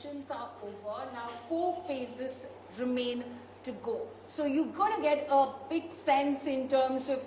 elections are over. Now 4 phases remain to go. So you're going to get a big sense in terms of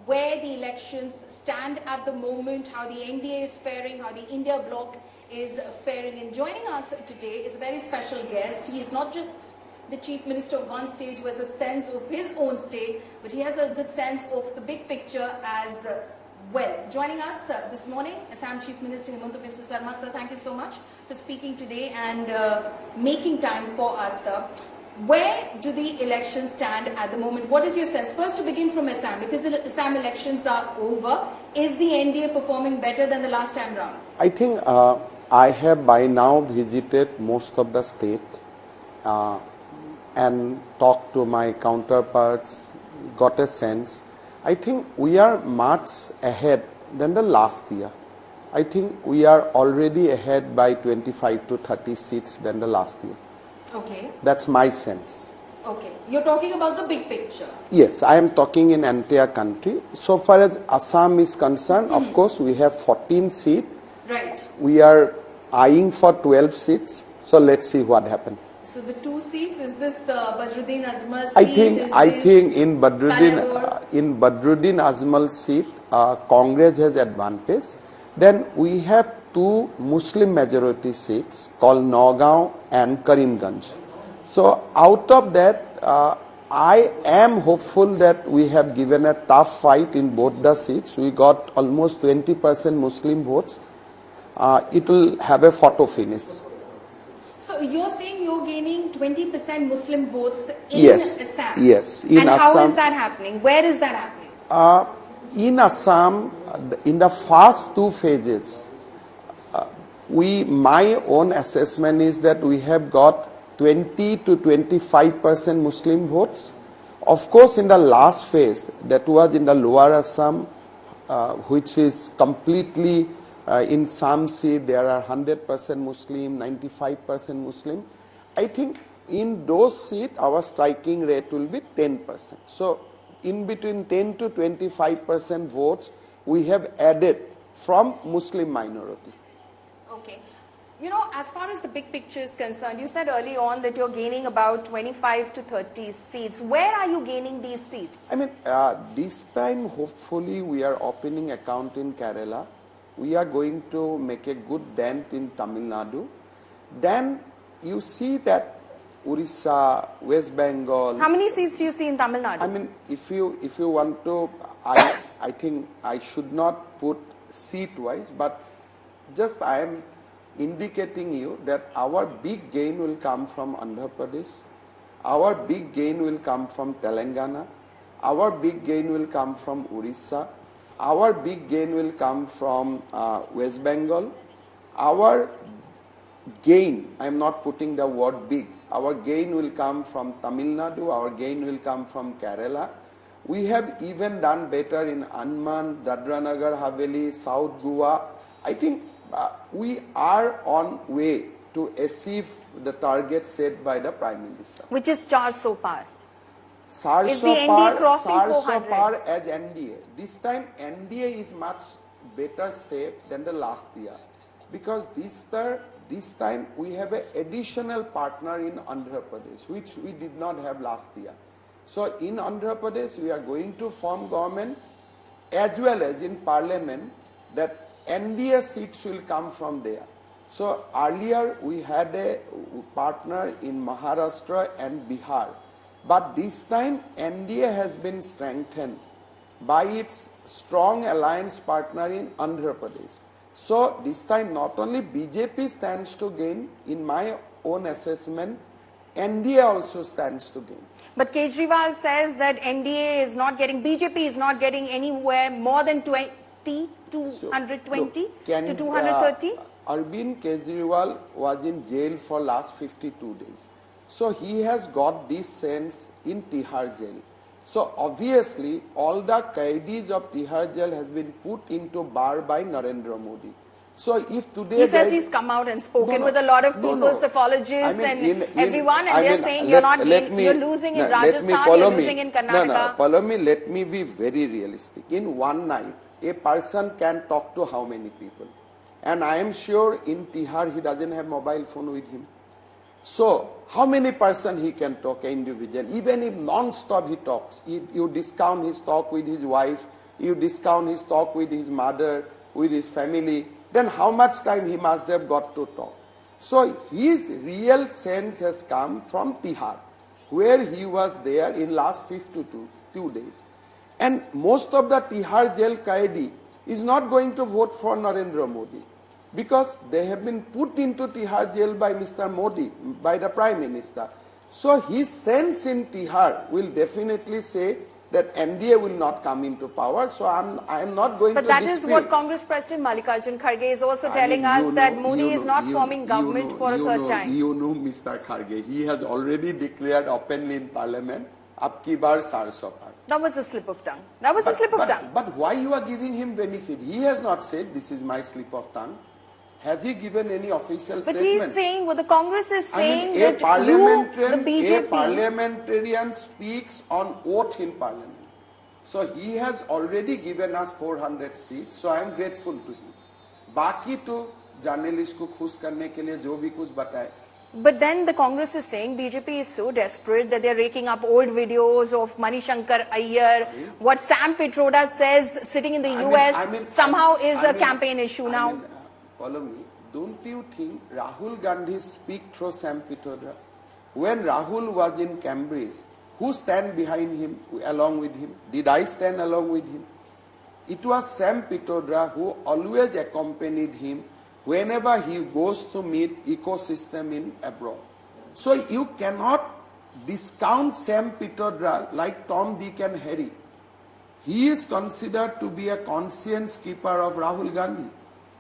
where the elections stand at the moment, how the NDA is faring, how the India bloc is faring. And joining us today is a very special guest. He is not just the Chief Minister of one state who has a sense of his own state, but he has a good sense of the big picture as well. Joining us this morning, Assam Chief Minister Himanta Biswa Sarma. Sir, thank you so much for speaking today and making time for us, sir. Where do the elections stand at the moment? What is your sense? First, to begin from Assam, because the Assam elections are over, is the NDA performing better than the last time round? I think I have by now visited most of the state and talked to my counterparts, got a sense. I think we are much ahead than the last year. I think we are already ahead by 25 to 30 seats than the last year. Okay. That's my sense. Okay. You're talking about the big picture. Yes, I am talking in entire country. So far as Assam is concerned, of course, we have 14 seats. Right. We are eyeing for 12 seats. So let's see what happens. So the 2 seats, is this the Badruddin Ajmal seat? I think in Badruddin Ajmal seat, Congress has advantage. Then we have 2 Muslim majority seats called Nagaon and Karimganj. So out of that, I am hopeful that we have given a tough fight in both the seats. We got almost 20% Muslim votes. It will have a photo finish. So you're saying you're gaining 20% Muslim votes in Assam? Yes. And Assam, how is that happening? Where is that happening? In Assam, in the first 2 phases, my own assessment is that we have got 20 to 25% Muslim votes. Of course, in the last phase, that was in the lower Assam, which is completely, in some seats there are 100% Muslim, 95% Muslim. I think in those seats, our striking rate will be 10%. So, in between 10 to 25% votes, we have added from Muslim minority. Okay. You know, as far as the big picture is concerned, you said early on that you're gaining about 25 to 30 seats. Where are you gaining these seats? I mean, this time, hopefully, we are opening account in Kerala. We are going to make a good dent in Tamil Nadu. Then you see that Orissa, West Bengal. How many seats do you see in Tamil Nadu? I mean, if you want to, I think I should not put seat-wise, but just I am indicating you that our big gain will come from Andhra Pradesh, our big gain will come from Telangana, our big gain will come from Orissa, our big gain will come from West Bengal, our gain, I am not putting the word big, our gain will come from Tamil Nadu, our gain will come from Kerala. We have even done better in Andaman, Dadra Nagar Haveli, South Goa. I think we are on way to achieve the target set by the Prime Minister. Which is 400 par. Is the NDA crossing 400? Par as NDA. This time NDA is much better shape than the last year. Because this time we have an additional partner in Andhra Pradesh, which we did not have last year. So in Andhra Pradesh, we are going to form government as well as in Parliament that NDA seats will come from there. So earlier we had a partner in Maharashtra and Bihar. But this time NDA has been strengthened by its strong alliance partner in Andhra Pradesh. So this time not only BJP stands to gain, in my own assessment, NDA also stands to gain. But Kejriwal says that NDA is not getting, BJP is not getting anywhere more than 220 to 230? Arvind Kejriwal was in jail for last 52 days. So he has got this sense in Tihar jail. So obviously all the Qaidis of Tihar jail has been put into bar by Narendra Modi. So if today he says he's come out and spoken with a lot of people, pathologists and everyone, and they're saying you're not you're losing in Rajasthan, you're losing in Karnataka. Poulomi, let me be very realistic. In one night, a person can talk to how many people? And I am sure in Tihar he doesn't have mobile phone with him. So, how many person he can talk individual? Even if non-stop he talks, you discount his talk with his wife, you discount his talk with his mother, with his family, then how much time he must have got to talk? So his real sense has come from Tihar, where he was there in last 52 days. And most of the Tihar jail Qaedi is not going to vote for Narendra Modi, because they have been put into Tihar jail by Mr. Modi, by the Prime Minister. So his sense in Tihar will definitely say that NDA will not come into power. So I am not going to dispute. But that is what Congress President Mallikarjun Kharge is also telling us, that Modi is not forming government for a third time. You know Mr. Kharge, he has already declared openly in Parliament, "Ab ki baar sarso par." That was a slip of tongue. That was a slip of tongue. But why you are giving him benefit? He has not said this is my slip of tongue. Has he given any official statement? But he is saying, what the Congress is saying, a that you, the BJP... A parliamentarian speaks on oath in Parliament. So he has already given us 400 seats, so I am grateful to him. Baki to journalist ko khush karne ke liye jo bhi kuch bataye. But then the Congress is saying BJP is so desperate that they are raking up old videos of Manishankar Iyer. What Sam Pitroda says sitting in the US somehow is a campaign issue now. Poulomi, don't you think Rahul Gandhi speak through Sam Pitroda? When Rahul was in Cambridge, who stand behind him, along with him? Did I stand along with him? It was Sam Pitroda who always accompanied him whenever he goes to meet ecosystem in abroad. So you cannot discount Sam Pitroda like Tom, Dick and Harry. He is considered to be a conscience keeper of Rahul Gandhi.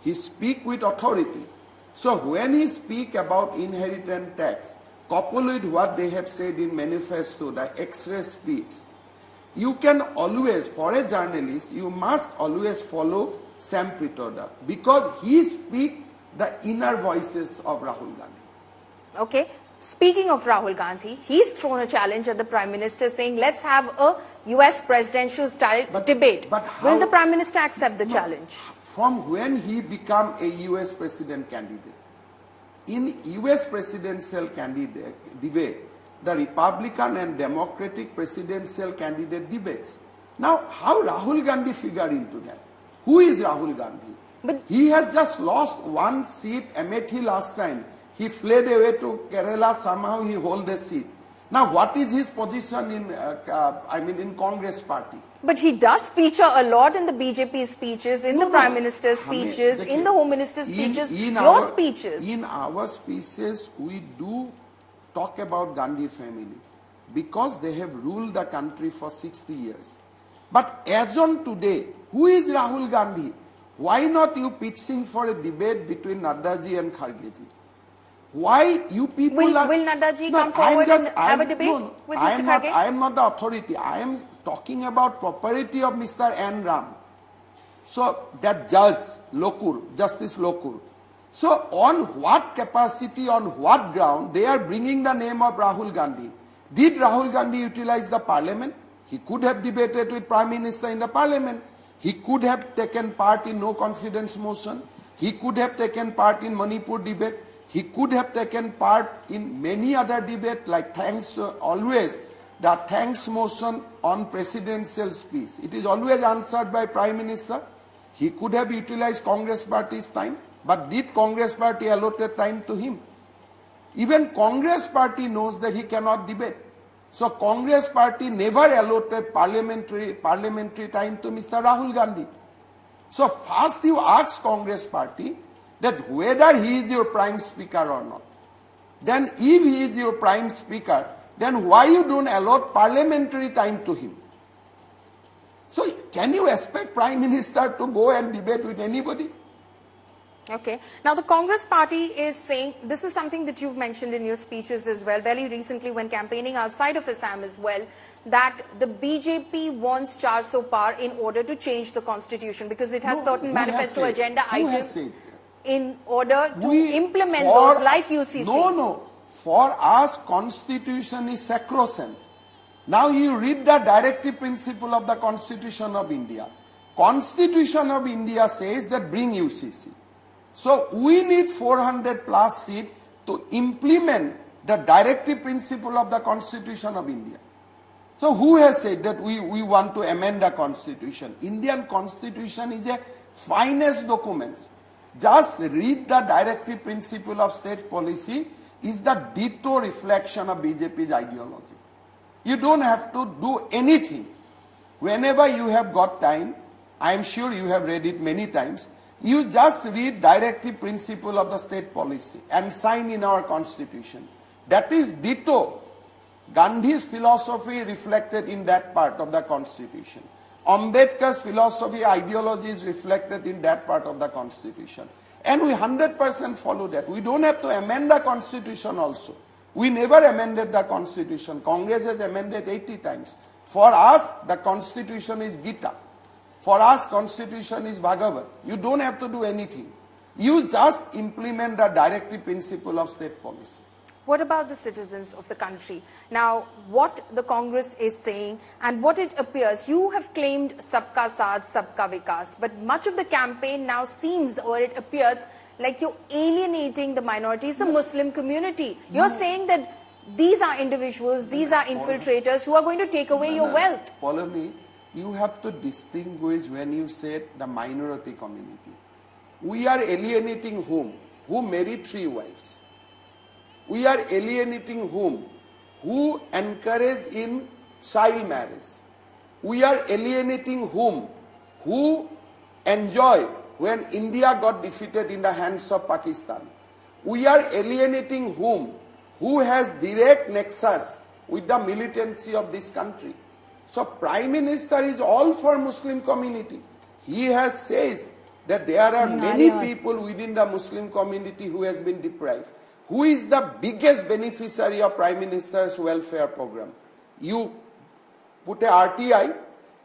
He speak with authority. So when he speak about inheritance tax, coupled with what they have said in manifesto, the X-ray speech, you can always, for a journalist, you must always follow Sam Pitroda, because he speak the inner voices of Rahul Gandhi. Okay. Speaking of Rahul Gandhi, he's thrown a challenge at the Prime Minister saying, let's have a US presidential style debate. But how, will the Prime Minister accept the challenge? From when he became a US president candidate, in US presidential candidate debate, the Republican and Democratic presidential candidate debates. Now, how Rahul Gandhi figure into that? Who is Rahul Gandhi? But he has just lost one seat, Amethi last time. He fled away to Kerala, somehow he hold a seat. Now, what is his position in, in Congress party? But he does feature a lot in the BJP speeches, in the Prime Minister's speeches, in the Home Minister's speeches, your speeches. In our speeches, we do talk about Gandhi family because they have ruled the country for 60 years. But as on today, who is Rahul Gandhi? Why not you pitching for a debate between Naddaji and Khargeji? Why you people will Naddaji come forward and have a debate with Mr. Kharge? I am not the authority. I am talking about property of Mr. N. Ram. So that judge, Justice Lokur. So on what capacity, on what ground they are bringing the name of Rahul Gandhi? Did Rahul Gandhi utilize the parliament? He could have debated with Prime Minister in the parliament. He could have taken part in no confidence motion. He could have taken part in Manipur debate. He could have taken part in many other debates, like always the thanks motion on presidential speech. It is always answered by Prime Minister. He could have utilized Congress party's time, but did Congress party allotted time to him? Even Congress party knows that he cannot debate. So Congress party never allotted parliamentary time to Mr. Rahul Gandhi. So first you ask Congress party that whether he is your prime speaker or not. Then if he is your prime speaker, then why you don't allot parliamentary time to him? So can you expect Prime Minister to go and debate with anybody? Okay. Now the Congress party is saying, this is something that you've mentioned in your speeches as well, very recently when campaigning outside of Assam as well, that the BJP wants 400 par in order to change the constitution because it has certain manifesto agenda items in order to implement those like UCC. No. For us, constitution is sacrosanct. Now you read the directive principle of the Constitution of India. Constitution of India says that bring UCC. So we need 400 plus seats to implement the directive principle of the Constitution of India. So who has said that we want to amend the Constitution? Indian Constitution is a finest document. Just read the directive principle of state policy is the ditto reflection of BJP's ideology. You don't have to do anything. Whenever you have got time, I am sure you have read it many times, you just read directive principle of the state policy and sign in our Constitution. That is ditto Gandhi's philosophy reflected in that part of the Constitution. Ambedkar's philosophy, ideology is reflected in that part of the Constitution. And we 100% follow that. We don't have to amend the Constitution also. We never amended the Constitution. Congress has amended 80 times. For us, the Constitution is Gita. For us, Constitution is Bhagavad. You don't have to do anything. You just implement the directive principle of state policy. What about the citizens of the country? Now, what the Congress is saying and what it appears, you have claimed Sabka Saath, Sabka Vikas, but much of the campaign now seems, or it appears, like you're alienating the minorities, the Muslim community. You're saying that these are individuals, these are infiltrators who are going to take away your wealth. Poulomi, you have to distinguish when you say the minority community. We are alienating whom? Who married 3 wives. We are alienating whom? Who encourage in child marriage. We are alienating whom? Who enjoy when India got defeated in the hands of Pakistan. We are alienating whom? Who has direct nexus with the militancy of this country. So Prime Minister is all for Muslim community. He has says that there are many people within the Muslim community who has been deprived. Who is the biggest beneficiary of Prime Minister's welfare program? You put a RTI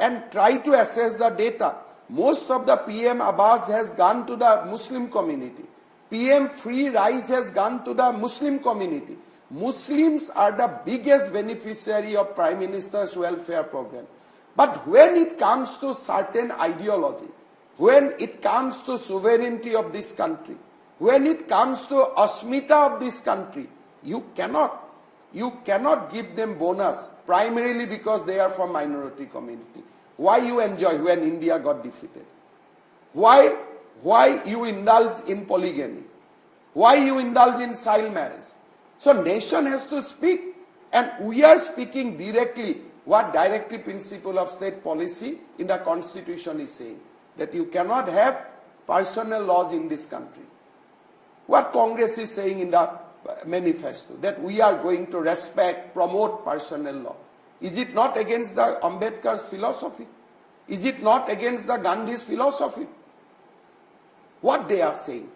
and try to assess the data. Most of the PM Abbas has gone to the Muslim community. PM Free Rice has gone to the Muslim community. Muslims are the biggest beneficiary of Prime Minister's welfare program. But when it comes to certain ideology, when it comes to sovereignty of this country, when it comes to asmita of this country, you cannot give them bonus primarily because they are from minority community. Why you enjoy when India got defeated? Why you indulge in polygamy? Why you indulge in child marriage? So nation has to speak, and we are speaking directly what directive principle of state policy in the Constitution is saying, that you cannot have personal laws in this country. What Congress is saying in the manifesto, that we are going to respect, promote personal law. Is it not against the Ambedkar's philosophy? Is it not against the Gandhi's philosophy? What they are saying?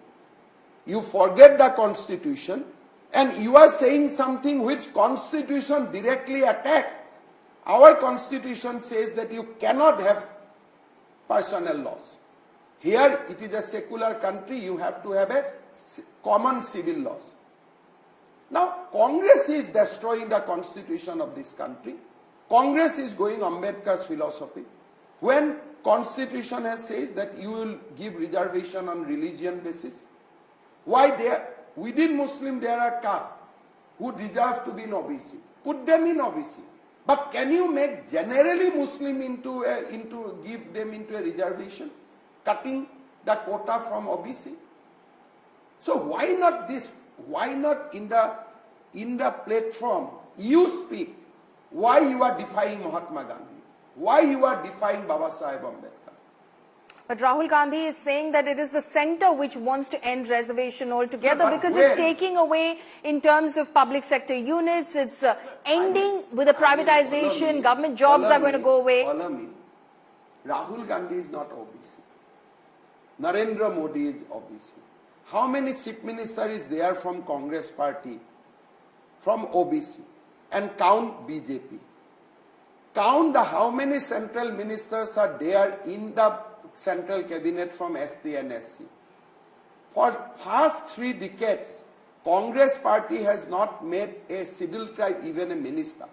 You forget the Constitution and you are saying something which Constitution directly attack. Our Constitution says that you cannot have personal laws. Here it is a secular country, you have to have a common civil laws. Now Congress is destroying the Constitution of this country. Congress is going Ambedkar's philosophy. When Constitution has says that you will give reservation on religion basis, why there within Muslim there are castes who deserve to be in OBC? Put them in OBC. But can you make generally Muslim give them into a reservation, cutting the quota from OBC? So why not this? Why not in the platform you speak? Why you are defying Mahatma Gandhi? Why you are defying Baba Saheb Ambedkar? But Rahul Gandhi is saying that it is the centre which wants to end reservation altogether, because it's taking away in terms of public sector units, it's ending with the privatization, government jobs are going to go away. Poulomi, Rahul Gandhi is not OBC. Narendra Modi is OBC. How many chief ministers is there from Congress party, from OBC? And count BJP. Count how many central ministers are there in the central cabinet from ST and SC. For past 3 decades, Congress party has not made a scheduled tribe even a minister.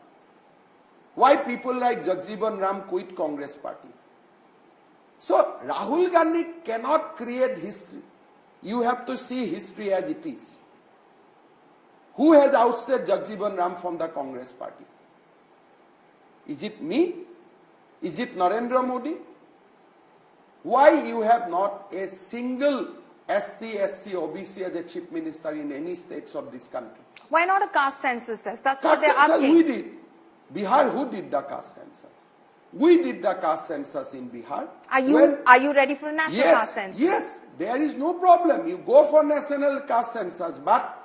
Why people like Jagjivan Ram quit Congress party? So Rahul Gandhi cannot create history. You have to see history as it is. Who has ousted Jagjeevan Ram from the Congress party? Is it me? Is it Narendra Modi? Why you have not a single ST, SC, OBC as a chief minister in any states of this country? Why not a caste census test? That's what they're Caste census asking. we did. Bihar, who did the caste census? We did the caste census in Bihar. Are you ready for a national caste census? Yes, there is no problem. You go for national caste census, but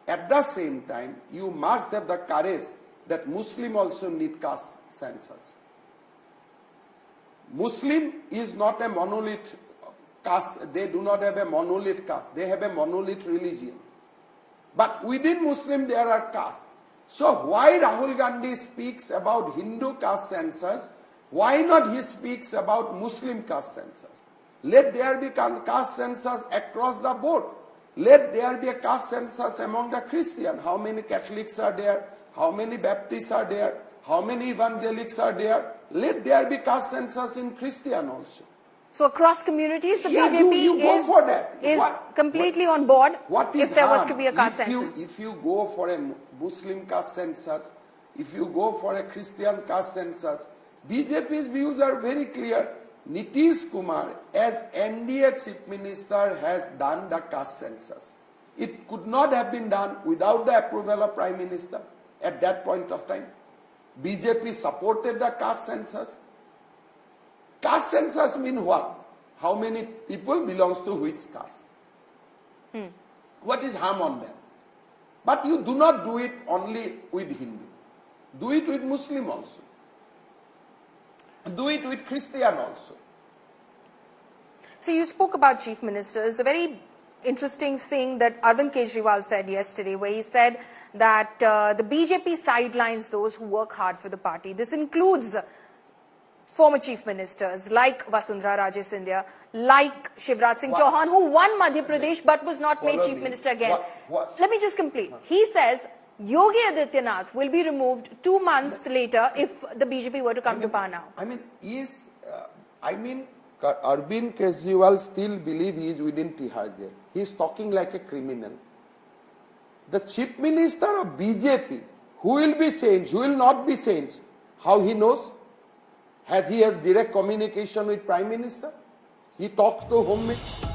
at the same time, you must have the courage that Muslim also need caste census. Muslim is not a monolith caste. They do not have a monolith caste. They have a monolith religion. But within Muslim, there are castes. So why Rahul Gandhi speaks about Hindu caste census, why not he speaks about Muslim caste census? Let there be caste census across the board. Let there be a caste census among the Christian. How many Catholics are there? How many Baptists are there? How many evangelics are there? Let there be caste census in Christian also. So across communities, the BJP you go for that. is completely on board if there was to be a caste if census. If you go for a Muslim caste census, if you go for a Christian caste census, BJP's views are very clear. Nitish Kumar, as NDA Chief Minister, has done the caste census. It could not have been done without the approval of Prime Minister at that point of time. BJP supported the caste census. Caste census means what? How many people belongs to which caste? What is harm on that? But you do not do it only with Hindu. Do it with Muslim also. Do it with Christian also. So you spoke about chief ministers. A very interesting thing that Arvind Kejriwal said yesterday, where he said that the BJP sidelines those who work hard for the party. This includes former chief ministers like Vasundhara Raje Scindia, like Shivraj Singh Chauhan, who won Madhya Pradesh but was not made chief minister again. Let me just complete. He says Yogi Adityanath will be removed 2 months later if the BJP were to come to power now. Arvind Kejriwal still believes he is within Tihar jail. He is talking like a criminal. The chief minister of BJP, who will be changed, who will not be changed, how he knows? He has direct communication with Prime Minister? He talks to Home Minister?